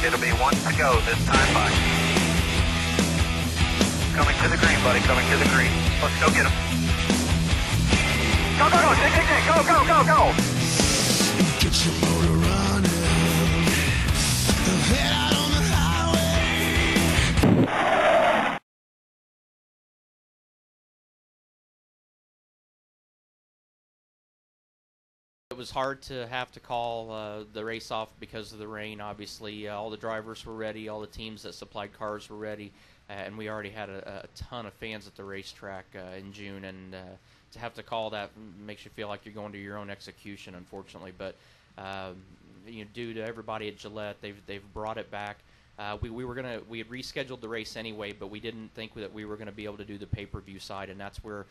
It'll be one to go this time by. Coming to the green, buddy. Coming to the green. Let's go get him. Go, go, go. Dig, dig, dig. Go, go, go, go. Get your motor running. Head out on the highway. It was hard to have to call the race off because of the rain. Obviously, all the drivers were ready, all the teams that supplied cars were ready, and we already had a ton of fans at the racetrack in June. And to have to call that makes you feel like you're going to your own execution, unfortunately. But due to everybody at Gillette, they've brought it back. We had rescheduled the race anyway, but we didn't think that we were going to be able to do the pay-per-view side, and that's where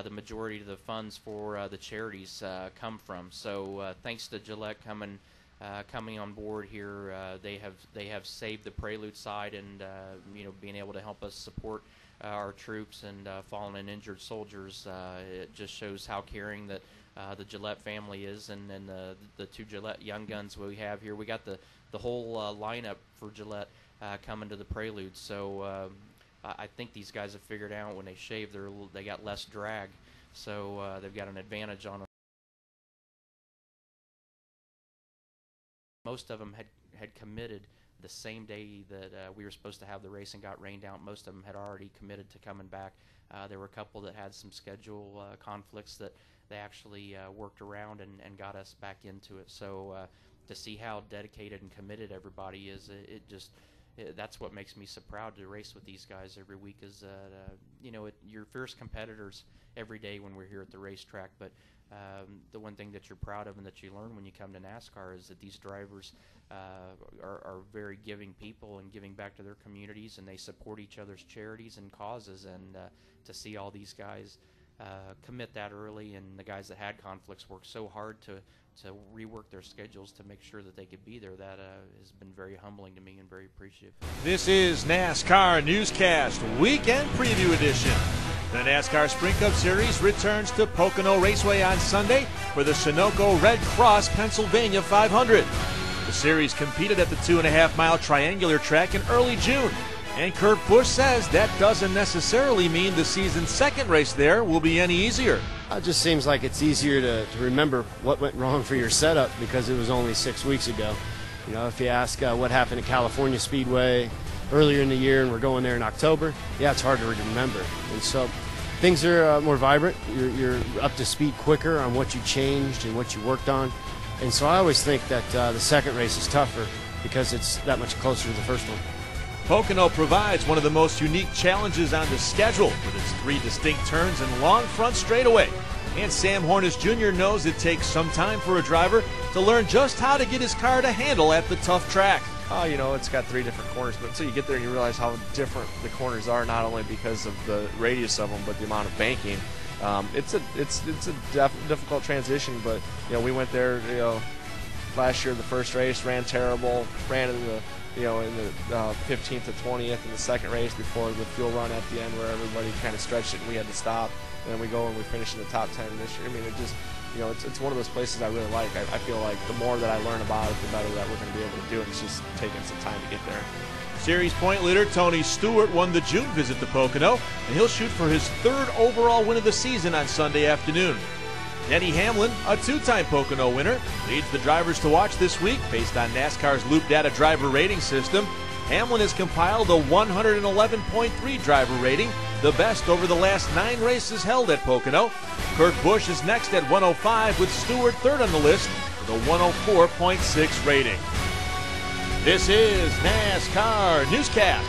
the majority of the funds for the charities come from. So thanks to Gillette coming on board here, they have saved the Prelude side, and being able to help us support our troops and fallen and injured soldiers. It just shows how caring that the Gillette family is, and the two Gillette young guns we have here. We got the whole lineup for Gillette coming to the Prelude. So I think these guys have figured out when they shave, they got less drag, so they've got an advantage on them. Most of them had committed the same day that we were supposed to have the race and got rained out. Most of them had already committed to coming back. There were a couple that had some schedule conflicts that they actually worked around and got us back into it. So to see how dedicated and committed everybody is, that's what makes me so proud to race with these guys every week. Is you're fierce competitors every day when we're here at the racetrack, but the one thing that you're proud of and that you learn when you come to NASCAR is that these drivers are very giving people and giving back to their communities, and they support each other's charities and causes. And to see all these guys commit that early, and the guys that had conflicts work so hard to rework their schedules to make sure that they could be there, that has been very humbling to me and very appreciative. This is NASCAR Newscast Weekend Preview Edition. The NASCAR Sprint Cup Series returns to Pocono Raceway on Sunday for the Sunoco Red Cross Pennsylvania 500. The series competed at the 2.5-mile triangular track in early June, and Kurt Busch says that doesn't necessarily mean the season's second race there will be any easier. It just seems like it's easier to remember what went wrong for your setup because it was only 6 weeks ago. If you ask what happened at California Speedway earlier in the year and we're going there in October, yeah, it's hard to remember. And so things are more vibrant. You're up to speed quicker on what you changed and what you worked on. And so I always think that the second race is tougher because it's that much closer to the first one. Pocono provides one of the most unique challenges on the schedule with its 3 distinct turns and long front straightaway. And Sam Hornish Jr. knows it takes some time for a driver to learn just how to get his car to handle at the tough track. It's got 3 different corners, but until you get there and you realize how different the corners are, not only because of the radius of them, but the amount of banking. It's a difficult transition, but we went there last year, the first race, ran terrible, ran in the in the 15th to 20th in the second race before the fuel run at the end where everybody kind of stretched it and we had to stop. And then we go and we finish in the top 10 this year. I mean, it just, it's one of those places I really like. I feel like the more that I learn about it, the better that we're going to be able to do it. It's just taking some time to get there. Series point leader Tony Stewart won the June visit to Pocono, and he'll shoot for his 3rd overall win of the season on Sunday afternoon. Denny Hamlin, a 2-time Pocono winner, leads the drivers to watch this week based on NASCAR's Loop Data driver rating system. Hamlin has compiled a 111.3 driver rating, the best over the last 9 races held at Pocono. Kurt Busch is next at 105, with Stewart 3rd on the list with a 104.6 rating. This is NASCAR Newscast.